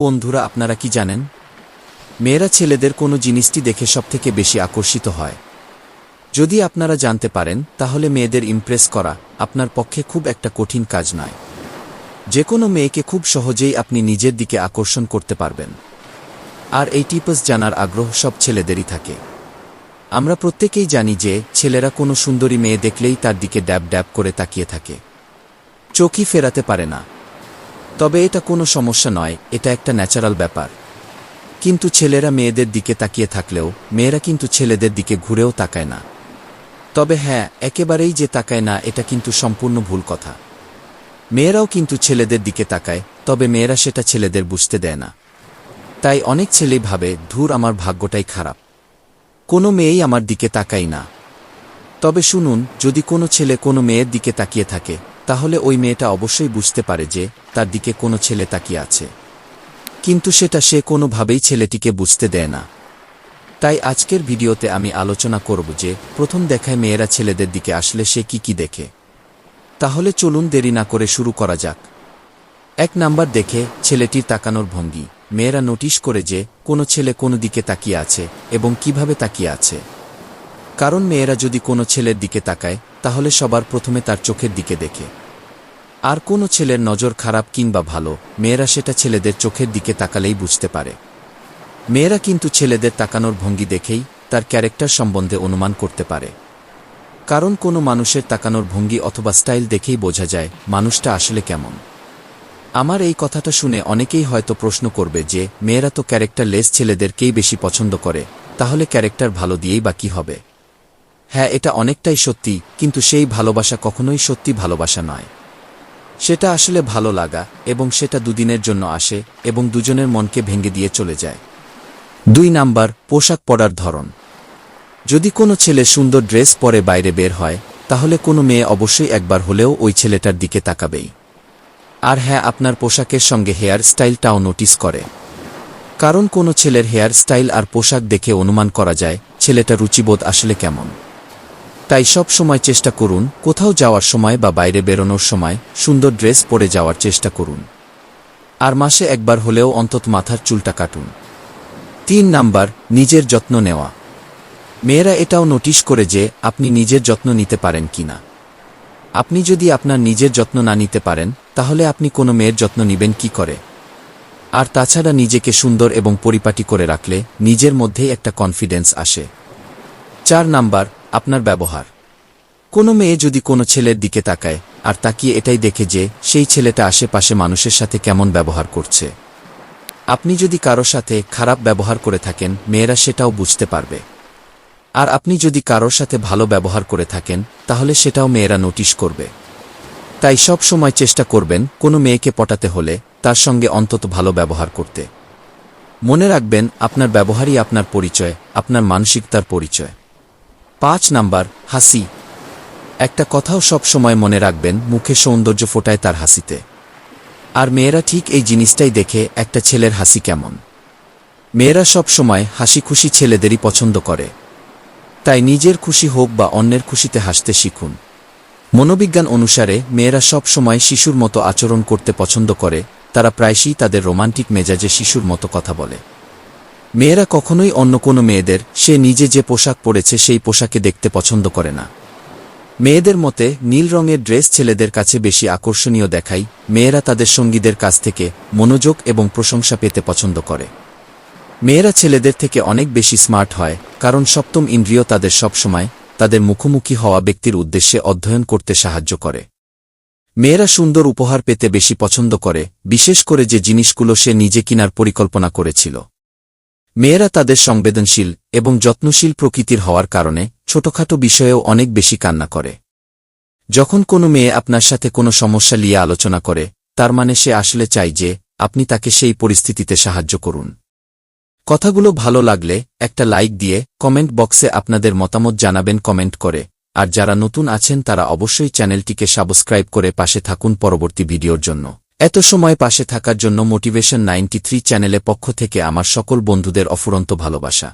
বন্ধুরা, আপনারা কি জানেন, মেয়েরা ছেলেদের কোনো জিনিসটি দেখে সবথেকে বেশি আকর্ষিত হয়। যদি আপনারা জানতে পারেন, তাহলে মেয়েদের ইমপ্রেস করা আপনার পক্ষে খুব একটা কঠিন কাজ নয়। যে কোনো মেয়েকে খুব সহজেই আপনি নিজের দিকে আকর্ষণ করতে পারবেন। আর এই টিপস জানার আগ্রহ সব ছেলেদেরই থাকে। আমরা প্রত্যেকেই জানি যে ছেলেরা কোনো সুন্দরী মেয়ে দেখলেই তার দিকে ড্যাব ড্যাব করে তাকিয়ে থাকে, চোখই ফেরাতে পারে না। তবে এটা কোনো সমস্যা নয়, এটা একটা ন্যাচারাল ব্যাপার। কিন্তু ছেলেরা মেয়েদের দিকে তাকিয়ে থাকলেও মেয়েরা কিন্তু ছেলেদের দিকে ঘুরেও তাকায় না। তবে হ্যাঁ, একেবারেই যে তাকায় না এটা কিন্তু সম্পূর্ণ ভুল কথা। মেয়েরাও কিন্তু ছেলেদের দিকে তাকায়, তবে মেয়েরা সেটা ছেলেদের বুঝতে দেয় না। তাই অনেক ছেলেই ভাবে, ধুর, আমার ভাগ্যটাই খারাপ, কোনো মেয়েই আমার দিকে তাকায় না। তবে শুনুন, যদি কোনো ছেলে কোনো মেয়ের দিকে তাকিয়ে থাকে, তাহলে ওই মেয়েটা অবশ্যই বুঝতে পারে যে তার দিকে কোনো ছেলে তাকিয়ে আছে, কিন্তু সেটা সে কোনোভাবেই ছেলেটিকে বুঝতে দেয় না। তাই আজকের ভিডিওতে আমি আলোচনা করব যে প্রথম দেখায় মেয়েরা ছেলেদের দিকে আসলে সে কি দেখে। তাহলে চলুন দেরি না করে শুরু করা যাক। 1 নাম্বার দেখে ছেলেটির তাকানোর ভঙ্গি। মেয়েরা নোটিশ করে যে কোনো ছেলে কোনো দিকে তাকিয়ে আছে এবং কিভাবে তাকিয়ে আছে। কারণ মেয়েরা যদি কোনো ছেলের দিকে তাকায়, তাহলে সবার প্রথমে তার চোখের দিকে দেখে। আর কোনো ছেলের নজর খারাপ কিংবা ভালো, মেয়েরা সেটা ছেলেদের চোখের দিকে তাকালেই বুঝতে পারে। মেয়েরা কিন্তু ছেলেদের তাকানোর ভঙ্গি দেখেই তার ক্যারেক্টার সম্বন্ধে অনুমান করতে পারে। কারণ কোনো মানুষের তাকানোর ভঙ্গি অথবা স্টাইল দেখেই বোঝা যায় মানুষটা আসলে কেমন। আমার এই কথাটা শুনে অনেকেই হয়তো প্রশ্ন করবে যে মেয়েরা তো ক্যারেক্টারলেস ছেলেদেরকেই বেশি পছন্দ করে, তাহলে ক্যারেক্টার ভালো দিয়েই বা কী হবে? হ্যাঁ, এটা অনেকটাই সত্যি, কিন্তু সেই ভালোবাসা কখনোই সত্যি ভালোবাসা নয়। সেটা আসলে ভালো লাগা, এবং সেটা দুদিনের জন্য আসে এবং দুজনের মনকে ভেঙে দিয়ে চলে যায়। 2 নাম্বার, পোশাক পরার ধরন। যদি কোনো ছেলে সুন্দর ড্রেস পরে বাইরে বের হয়, তাহলে কোনো মেয়ে অবশ্যই একবার হলেও ওই ছেলেটার দিকে তাকাবেই। আর হ্যাঁ, আপনার পোশাকের সঙ্গে হেয়ার স্টাইলটাও নোটিস করে। কারণ কোনো ছেলের হেয়ার স্টাইল আর পোশাক দেখে অনুমান করা যায় ছেলেটা রুচিবোধ আসলে কেমন। তাই সব সময় চেষ্টা করুন কোথাও যাওয়ার সময় বা বাইরে বেরোনোর সময় সুন্দর ড্রেস পরে যাওয়ার চেষ্টা করুন। আর মাসে একবার হলেও অন্তত মাথার চুলটা কাটুন। 3 নাম্বার, নিজের যত্ন নেওয়া। মেয়েরা এটাও নোটিশ করে যে আপনি নিজের যত্ন নিতে পারেন কিনা। আপনি যদি আপনার নিজের যত্ন না নিতে পারেন, তাহলে আপনি কোনো মেয়ের যত্ন নিবেন কি করে? আর তাছাড়া নিজেকে সুন্দর এবং পরিপাটি করে রাখলে নিজের মধ্যেই একটা কনফিডেন্স আসে। 4 নাম্বার, আপনার ব্যবহার। কোনো মেয়ে যদি কোনো ছেলের দিকে তাকায় আর তাকিয়ে এটাই দেখে যে সেই ছেলেটা আশেপাশে মানুষের সাথে কেমন ব্যবহার করছে। আপনি যদি কারো সাথে খারাপ ব্যবহার করে থাকেন, মেয়েরা সেটাও বুঝতে পারবে। আর আপনি যদি কারোর সাথে ভালো ব্যবহার করে থাকেন, তাহলে সেটাও মেয়েরা নোটিশ করবে। তাই সব সময় চেষ্টা করবেন কোনো মেয়েকে পটাতে হলে তার সঙ্গে অন্তত ভালো ব্যবহার করতে। মনে রাখবেন, আপনার ব্যবহারই আপনার পরিচয়, আপনার মানসিকতার পরিচয়। 5 নাম্বার, হাসি। একটা কথাও সব সময় মনে রাখবেন, মুখে সৌন্দর্য ফোটায় তার হাসিতে। আর মেয়েরা ঠিক এই জিনিসটাই দেখে একটা ছেলের হাসি কেমন। মেয়েরা সব সময় হাসি খুশি ছেলেদেরই পছন্দ করে। তাই নিজের খুশি হোক বা অন্যের খুশিতে হাসতে শিখুন। মনোবিজ্ঞান অনুসারে মেয়েরা সব সময় শিশুর মতো আচরণ করতে পছন্দ করে। তারা প্রায়শই তাদের রোমান্টিক মেজাজে শিশুর মতো কথা বলে। মেয়েরা কখনোই অন্য কোনো মেয়েদের সে নিজে যে পোশাক পরেছে সেই পোশাকে দেখতে পছন্দ করে না। মেয়েদের মতে নীল রঙের ড্রেস ছেলেদের কাছে বেশি আকর্ষণীয় দেখায়। মেয়েরা তাদের সঙ্গীদের কাছ থেকে মনোযোগ এবং প্রশংসা পেতে পছন্দ করে। মেয়েরা ছেলেদের থেকে অনেক বেশি স্মার্ট হয়, কারণ সপ্তম ইন্দ্রিয় তাদের সবসময় তাদের মুখোমুখি হওয়া ব্যক্তির উদ্দেশ্যে অধ্যয়ন করতে সাহায্য করে। মেয়েরা সুন্দর উপহার পেতে বেশি পছন্দ করে, বিশেষ করে যে জিনিসগুলো সে নিজে কেনার পরিকল্পনা করেছিল। মেয়েরা তাদের সংবেদনশীল এবং যত্নশীল প্রকৃতির হওয়ার কারণে ছোটখাটো বিষয়েও অনেক বেশি কান্না করে। যখন কোনো মেয়ে আপনার সাথে কোনো সমস্যা নিয়ে আলোচনা করে, তার মানে সে আসলে চায় যে আপনি তাকে সেই পরিস্থিতিতে সাহায্য করুন। কথাগুলো ভালো লাগলে একটা লাইক দিয়ে কমেন্ট বক্সে আপনাদের মতামত জানাবেন কমেন্ট করে। আর যারা নতুন আছেন তারা অবশ্যই চ্যানেলটিকে সাবস্ক্রাইব করে পাশে থাকুন পরবর্তী ভিডিওর জন্য। এত সময় পাশে থাকার জন্য মোটিভেশন 93 চ্যানেলে পক্ষ থেকে আমার সকল বন্ধুদের অফুরন্ত ভালোবাসা।